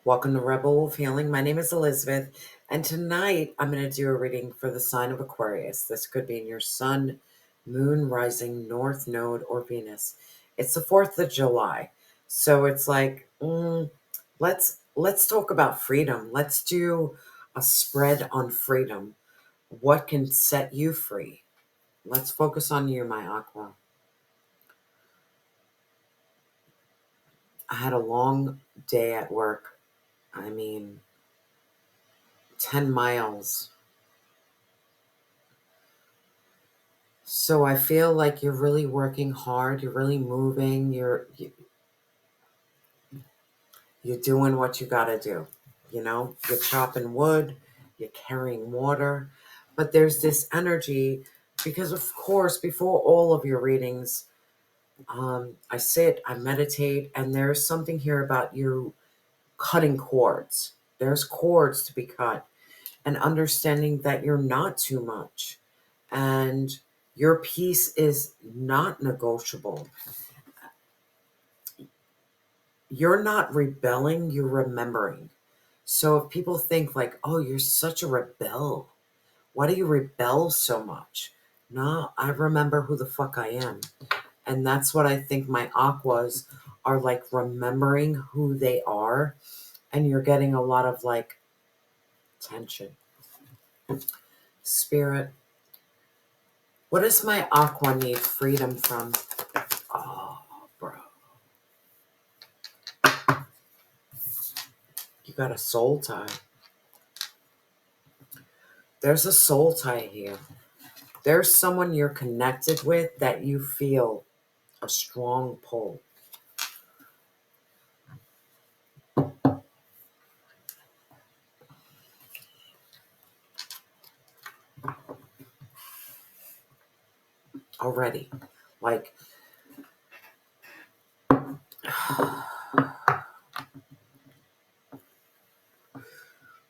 Welcome to Rebel Wolf Healing. My name is Elizabeth, and tonight I'm going to do a reading for the sign of Aquarius. This could be in your sun, moon, rising, north node, or Venus. It's the 4th of July, so it's like, let's talk about freedom. Let's do a spread on freedom. What can set you free? Let's focus on you, my Aqua. I had a long day at work. 10 miles. So I feel like you're really working hard. You're really moving. You're doing what you got to do. You're chopping wood. You're carrying water. But there's this energy because, of course, before all of your readings, I sit, I meditate, and there's something here about you cutting cords. There's cords to be cut and understanding that you're not too much and your peace is not negotiable. You're not rebelling, you're remembering. So if people think like, oh, you're such a rebel, why do you rebel so much? No, I remember who the fuck I am. And that's what I think my aquas are like, remembering who they are. And you're getting a lot of like tension. Spirit, what does my aqua need freedom from? Oh, bro. You got a soul tie. There's a soul tie here. There's someone you're connected with that you feel a strong pull. Already. Like,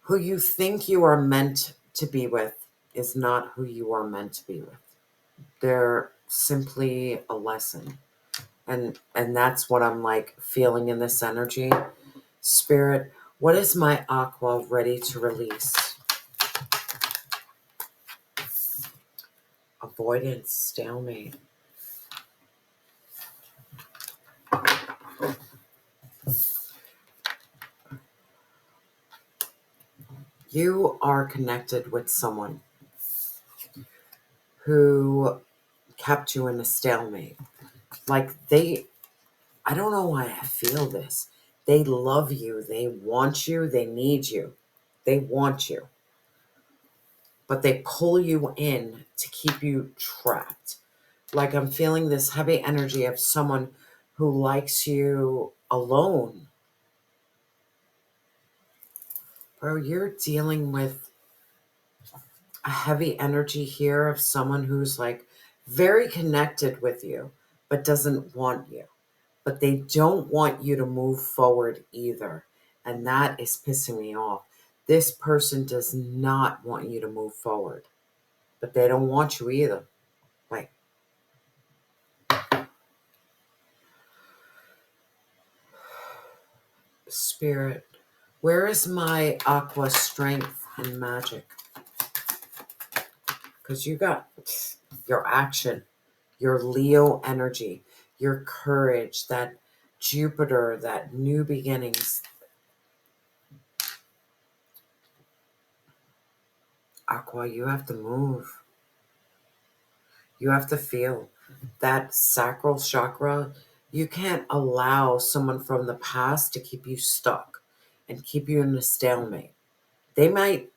who you think you are meant to be with is not who you are meant to be with. They're simply a lesson. And that's what I'm like feeling in this energy. Spirit, what is my aqua ready to release? Avoidance, stalemate. You are connected with someone who kept you in a stalemate. Like I don't know why I feel this. They love you. They want you. They need you. They want you. But they pull you in to keep you trapped. Like I'm feeling this heavy energy of someone who likes you alone. Bro, you're dealing with a heavy energy here of someone who's like very connected with you, but doesn't want you. But they don't want you to move forward either. And that is pissing me off. This person does not want you to move forward, but they don't want you either. Like, Spirit, where is my aqua strength and magic? Because you got your action, your Leo energy, your courage, that Jupiter, that new beginnings. Aqua, you have to move. You have to feel that sacral chakra. You can't allow someone from the past to keep you stuck and keep you in a stalemate. They might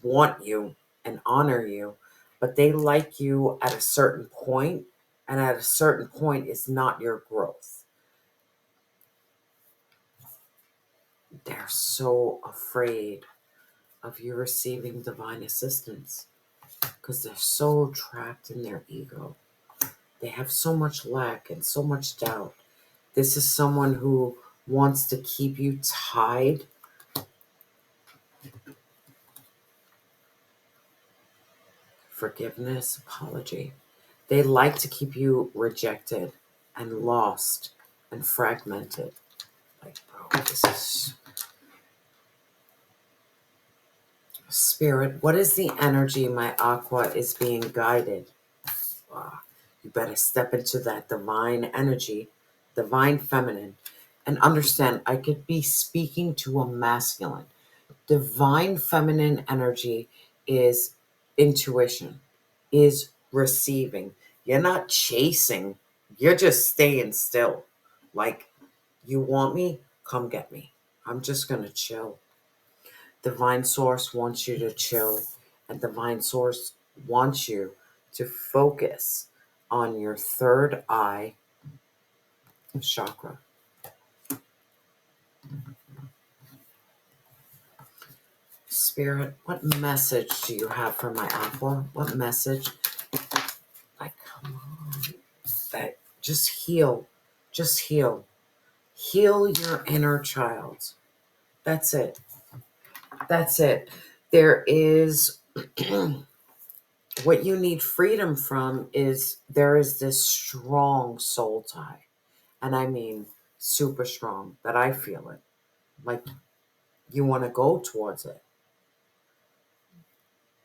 want you and honor you, but they like you at a certain point, and at a certain point is not your growth. They're so afraid of you receiving divine assistance because they're so trapped in their ego. They have so much lack and so much doubt. This is someone who wants to keep you tied. Forgiveness, apology. They like to keep you rejected and lost and fragmented. Like, bro, this is... Spirit, what is the energy my aqua is being guided? You better step into that divine energy, divine feminine, and understand I could be speaking to a masculine. Divine feminine energy is intuition, is receiving. You're not chasing, you're just staying still. Like, you want me? Come get me. I'm just going to chill. Divine Source wants you to chill, and Divine Source wants you to focus on your third eye chakra. Spirit, what message do you have for my aqua? What message? Like, come on. That, just heal. Just heal. Heal your inner child. That's it. That's it. There is what you need freedom from is there is this strong soul tie. And I mean super strong that I feel it. Like you want to go towards it.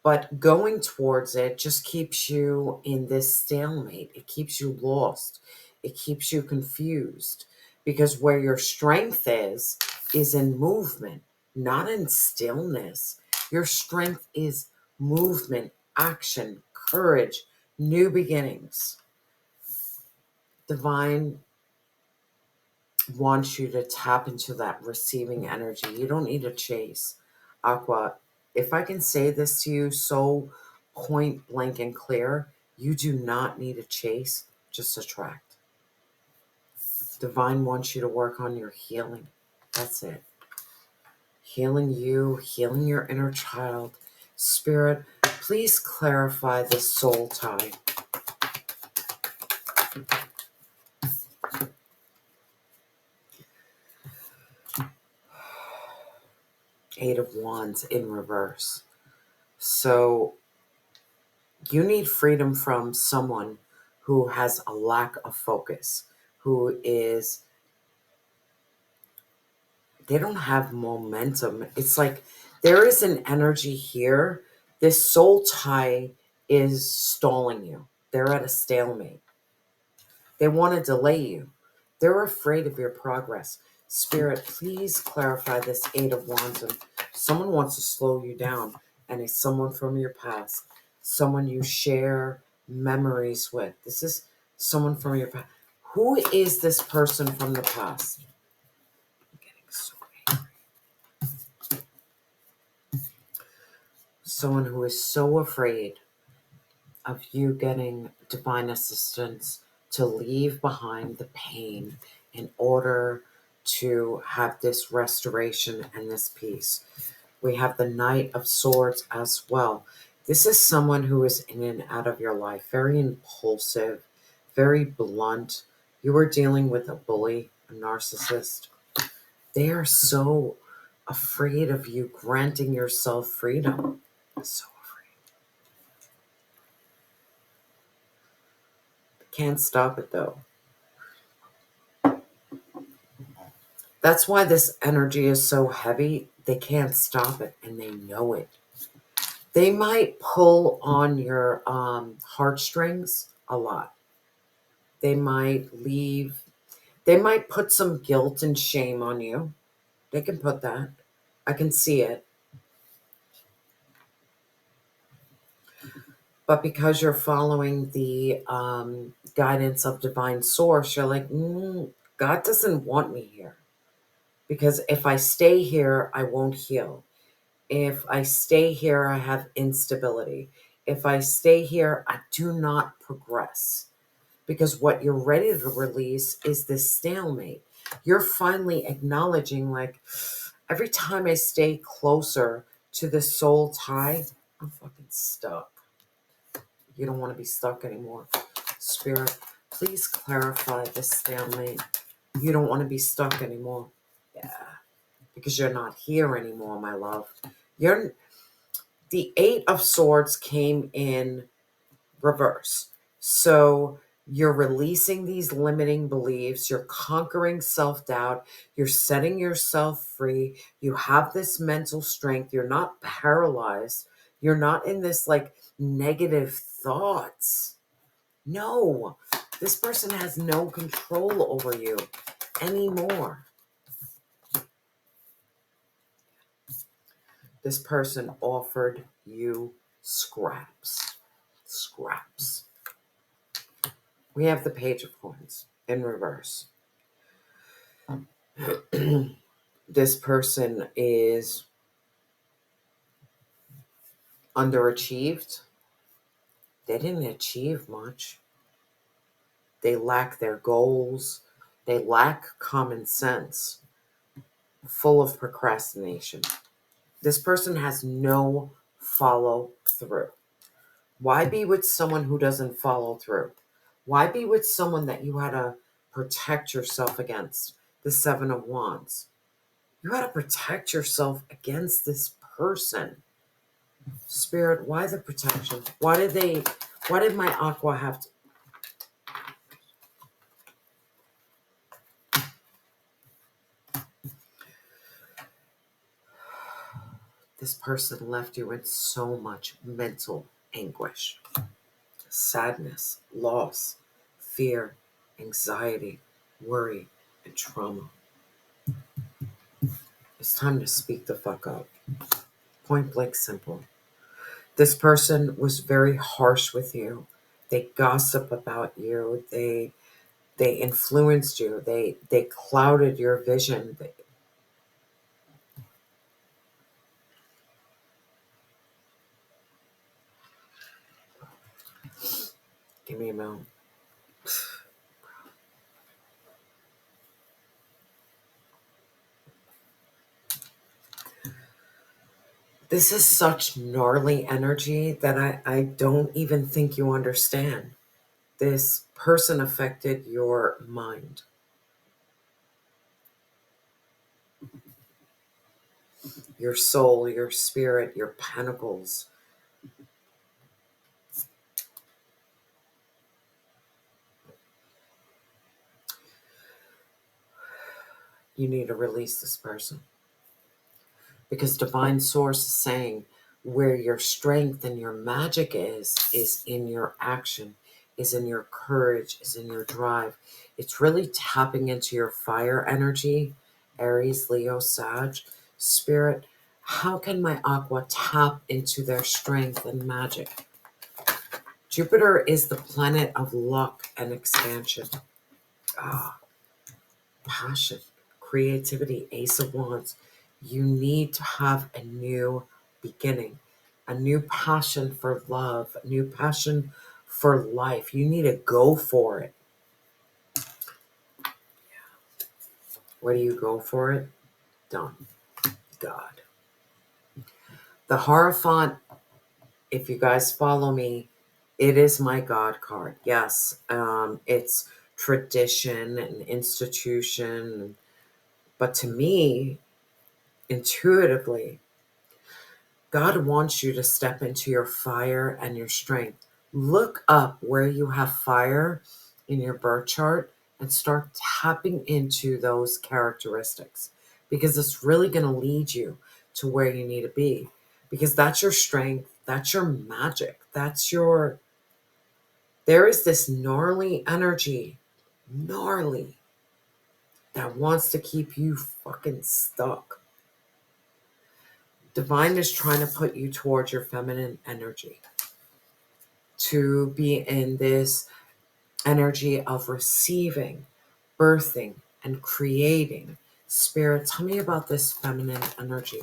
But going towards it just keeps you in this stalemate. It keeps you lost. It keeps you confused. Because where your strength is in movement, not in stillness. Your strength is movement, action, courage, new beginnings. Divine wants you to tap into that receiving energy. You don't need to chase. Aqua, if I can say this to you so point blank and clear, you do not need to chase, just attract. Divine wants you to work on your healing. That's it. Healing you, healing your inner child. Spirit, please clarify this soul tie. Eight of Wands in reverse. So you need freedom from someone who has a lack of focus, they don't have momentum. It's like there is an energy here. This soul tie is stalling you. They're at a stalemate. They want to delay you. They're afraid of your progress. Spirit, please clarify this Eight of Wands. And someone wants to slow you down, and it's someone from your past, someone you share memories with. This is someone from your past. Who is this person from the past? I'm getting so angry. Someone who is so afraid of you getting divine assistance to leave behind the pain in order to have this restoration and this peace. We have the Knight of Swords as well. This is someone who is in and out of your life, very impulsive, very blunt. You are dealing with a bully, a narcissist. They are so afraid of you granting yourself freedom. So can't stop it though. That's why this energy is so heavy. They can't stop it and they know it. They might pull on your heartstrings a lot. They might put some guilt and shame on you. They can put that. I can see it. But because you're following the guidance of divine source, you're like, God doesn't want me here. Because if I stay here, I won't heal. If I stay here, I have instability. If I stay here, I do not progress. Because what you're ready to release is this stalemate. You're finally acknowledging, like, every time I stay closer to the soul tie, I'm fucking stuck. You don't want to be stuck anymore. Spirit, please clarify this stalemate. You don't want to be stuck anymore. Yeah. Because you're not here anymore, my love. The Eight of Swords came in reverse. So You're releasing these limiting beliefs. You're conquering self-doubt. You're setting yourself free. You have this mental strength. You're not paralyzed. You're not in this like negative thoughts. No, this person has no control over you anymore. This person offered you scraps. Scraps. We have the Page of Coins in reverse. This person is underachieved. They didn't achieve much. They lack their goals. They lack common sense. Full of procrastination. This person has no follow through. Why be with someone who doesn't follow through? Why be with someone that you had to protect yourself against? The Seven of Wands. You had to protect yourself against this person. Spirit, why the protection? Why did my Aqua have to? This person left you in so much mental anguish, sadness, loss, fear, anxiety, worry, and trauma. It's time to speak the fuck up. Point blank simple. This person was very harsh with you. They gossip about you. They influenced you. They clouded your vision. Give me a moment. This is such gnarly energy that I don't even think you understand. This person affected your mind. Your soul, your spirit, your pentacles. You need to release this person. Because divine source is saying where your strength and your magic is in your action, is in your courage, is in your drive. It's really tapping into your fire energy, Aries, Leo, Sag, Spirit. How can my Aqua tap into their strength and magic? Jupiter is the planet of luck and expansion. Passion, creativity, Ace of Wands. You need to have a new beginning, a new passion for love, a new passion for life. You need to go for it. Where do you go for it? Done. God. The Hierophant, if you guys follow me, it is my God card. Yes, it's tradition and institution. But to me, intuitively, God wants you to step into your fire and your strength. Look up where you have fire in your birth chart and start tapping into those characteristics, because it's really going to lead you to where you need to be, because that's your strength, that's your magic, there is this gnarly energy, gnarly, that wants to keep you fucking stuck. Divine is trying to put you towards your feminine energy, to be in this energy of receiving, birthing, and creating. Spirit, tell me about this feminine energy.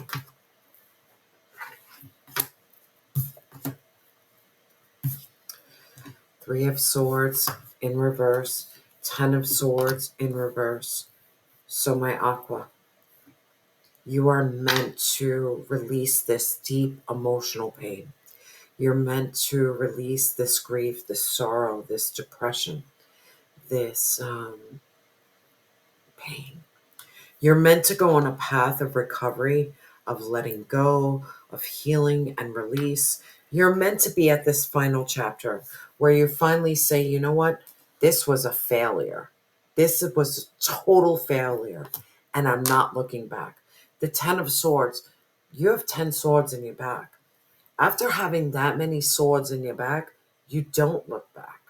Three of Swords in reverse, 10 of Swords in reverse. So my Aqua, you are meant to release this deep emotional pain. You're meant to release this grief, this sorrow, this depression, this pain. You're meant to go on a path of recovery, of letting go, of healing and release. You're meant to be at this final chapter where you finally say, you know what? This was a failure. This was a total failure. And I'm not looking back. The 10 of Swords, you have 10 swords in your back. After having that many swords in your back, you don't look back.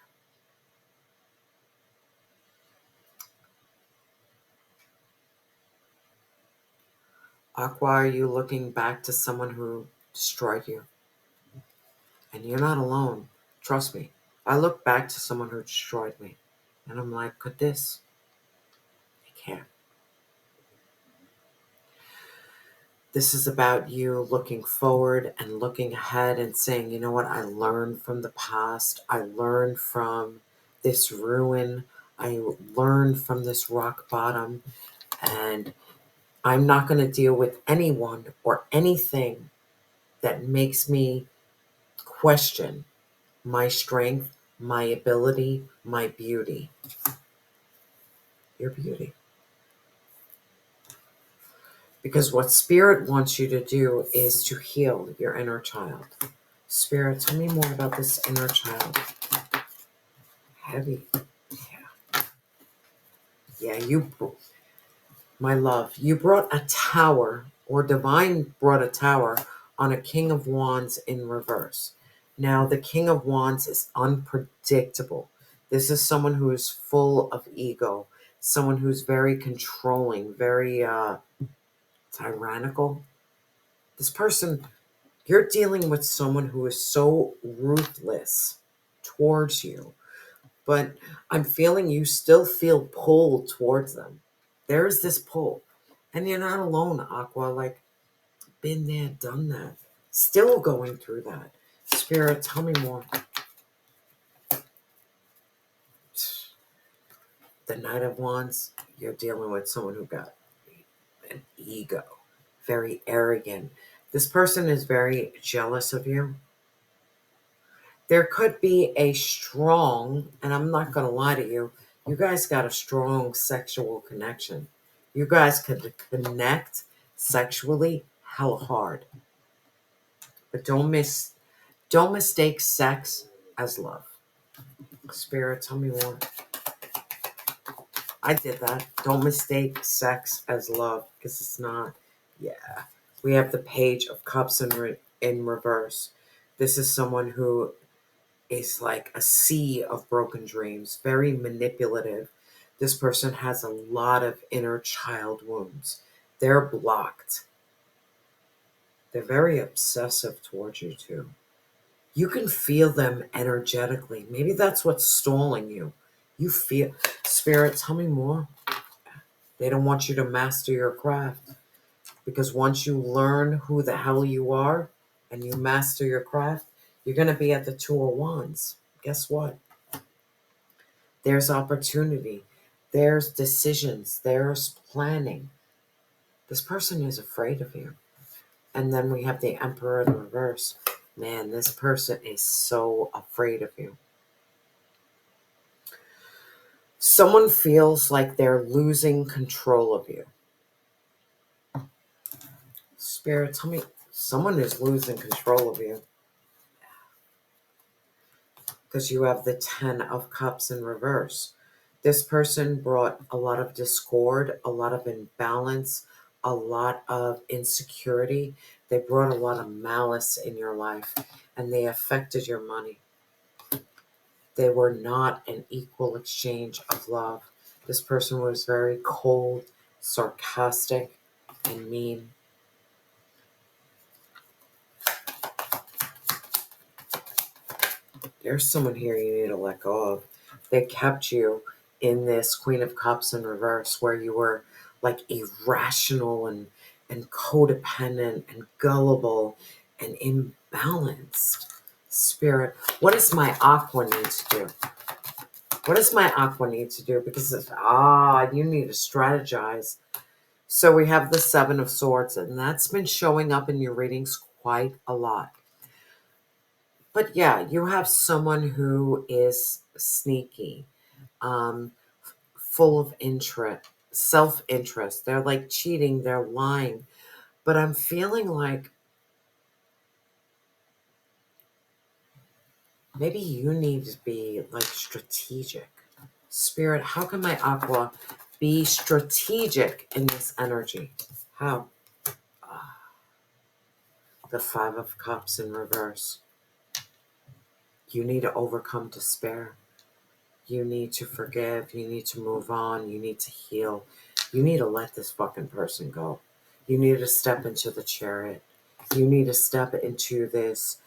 Aqua, are you looking back to someone who destroyed you? And you're not alone. Trust me. I look back to someone who destroyed me. And I'm like, could this? I can't. This is about you looking forward and looking ahead and saying, you know what? I learned from the past. I learned from this ruin. I learned from this rock bottom. And I'm not going to deal with anyone or anything that makes me question my strength, my ability, my beauty. Your beauty. Because what Spirit wants you to do is to heal your inner child. Spirit, tell me more about this inner child. Heavy. Yeah. Yeah, my love, you brought a tower, or Divine brought a tower on a King of Wands in reverse. Now, the King of Wands is unpredictable. This is someone who is full of ego, someone who's very controlling, very tyrannical. This person, you're dealing with someone who is so ruthless towards you, but I'm feeling you still feel pulled towards them. There's this pull. And you're not alone, Aqua. Like, been there, done that. Still going through that. Spirit, tell me more. The Knight of Wands, you're dealing with someone who got an ego, very arrogant. This person is very jealous of you. There could be a strong, and I'm not going to lie to you, you guys got a strong sexual connection. You guys could connect sexually hell hard. But don't mistake sex as love. Spirit, tell me more. I did that. Don't mistake sex as love, because it's not. Yeah. We have the Page of Cups in reverse. This is someone who is like a sea of broken dreams, very manipulative. This person has a lot of inner child wounds. They're blocked. They're very obsessive towards you too. You can feel them energetically. Maybe that's what's stalling you. You feel, Spirit, tell me more. They don't want you to master your craft, because once you learn who the hell you are and you master your craft, you're going to be at the Two of Wands. Guess what? There's opportunity. There's decisions. There's planning. This person is afraid of you. And then we have the Emperor in reverse. Man, this person is so afraid of you. Someone feels like they're losing control of you. Spirit, tell me, someone is losing control of you. Because you have the 10 of Cups in reverse. This person brought a lot of discord, a lot of imbalance, a lot of insecurity. They brought a lot of malice in your life, and they affected your money. They were not an equal exchange of love. This person was very cold, sarcastic, and mean. There's someone here you need to let go of. They kept you in this Queen of Cups in reverse, where you were like irrational and codependent and gullible and imbalanced. Spirit, what does my Aqua need to do? What does my Aqua need to do? Because you need to strategize. So we have the Seven of Swords, and that's been showing up in your readings quite a lot. But yeah, you have someone who is sneaky, full of interest, self-interest. They're like cheating, they're lying. But I'm feeling like maybe you need to be like strategic. Spirit, how can my Aqua be strategic in this energy? How? The Five of Cups in reverse. You need to overcome despair. You need to forgive. You need to move on. You need to heal. You need to let this fucking person go. You need to step into the chariot. You need to step into this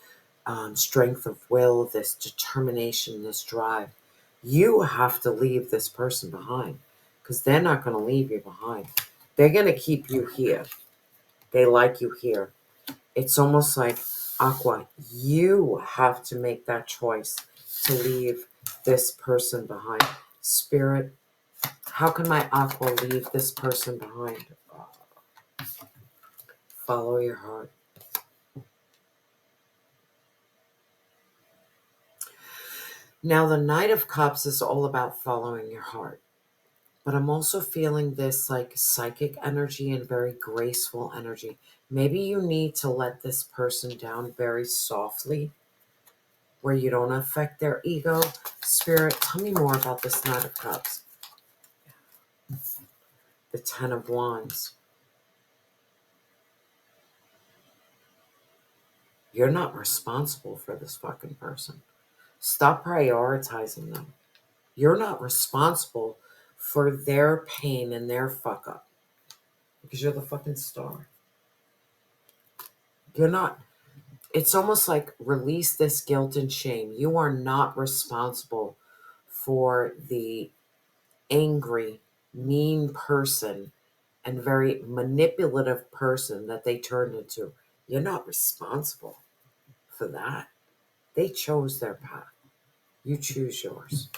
strength of will, this determination, this drive. You have to leave this person behind because they're not going to leave you behind. They're going to keep you here. They like you here. It's almost like, Aqua, you have to make that choice to leave this person behind. Spirit, how can my Aqua leave this person behind? Follow your heart. Now, the Knight of Cups is all about following your heart. But I'm also feeling this like psychic energy and very graceful energy. Maybe you need to let this person down very softly where you don't affect their ego. Spirit, tell me more about this Knight of Cups. The Ten of Wands. You're not responsible for this fucking person. Stop prioritizing them. You're not responsible for their pain and their fuck up because you're the fucking star. You're not. It's almost like release this guilt and shame. You are not responsible for the angry, mean person and very manipulative person that they turned into. You're not responsible for that. They chose their path. You choose yours.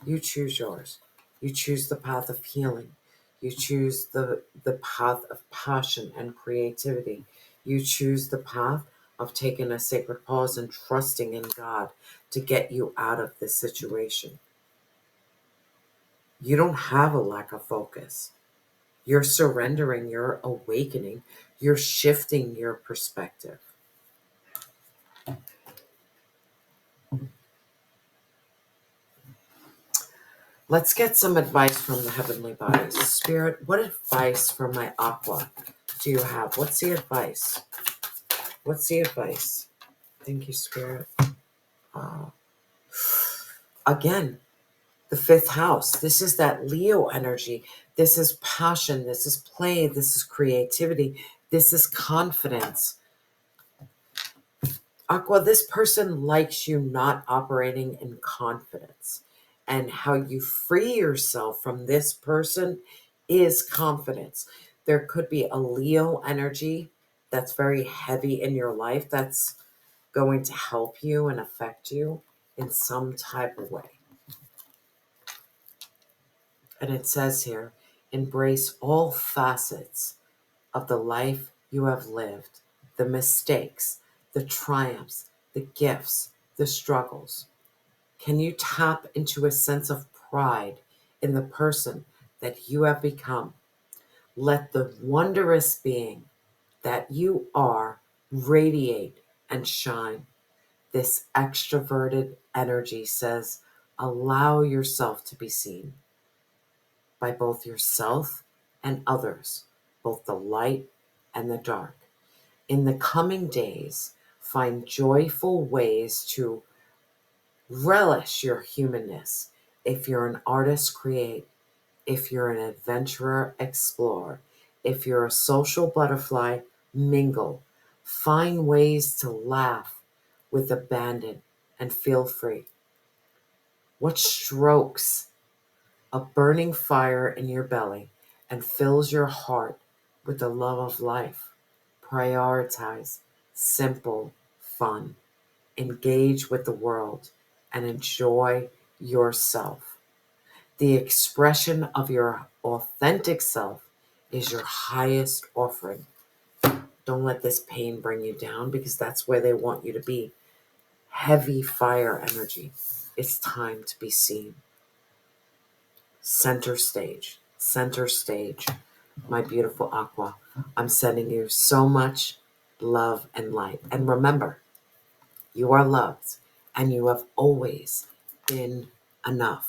You choose yours. You choose the path of healing. You choose the path of passion and creativity. You choose the path of taking a sacred pause and trusting in God to get you out of this situation. You don't have a lack of focus. You're surrendering, you're awakening, you're shifting your perspective. Let's get some advice from the heavenly bodies. Spirit, what advice for my Aqua do you have? What's the advice? What's the advice? Thank you, Spirit. Again, the fifth house. This is that Leo energy. This is passion. This is play. This is creativity. This is confidence. Aqua, this person likes you not operating in confidence. And how you free yourself from this person is confidence. There could be a Leo energy that's very heavy in your life that's going to help you and affect you in some type of way. And it says here, embrace all facets of the life you have lived, the mistakes, the triumphs, the gifts, the struggles. Can you tap into a sense of pride in the person that you have become? Let the wondrous being that you are radiate and shine. This extroverted energy says, allow yourself to be seen by both yourself and others, both the light and the dark. In the coming days, find joyful ways to relish your humanness. If you're an artist, create. If you're an adventurer, explore. If you're a social butterfly, mingle. Find ways to laugh with abandon and feel free. What strokes a burning fire in your belly and fills your heart with the love of life? Prioritize simple fun. Engage with the world and enjoy yourself. The expression of your authentic self is your highest offering. Don't let this pain bring you down because that's where they want you to be. Heavy fire energy. It's time to be seen. Center stage. Center stage. My beautiful Aqua. I'm sending you so much love and light. And remember, you are loved and you have always been enough.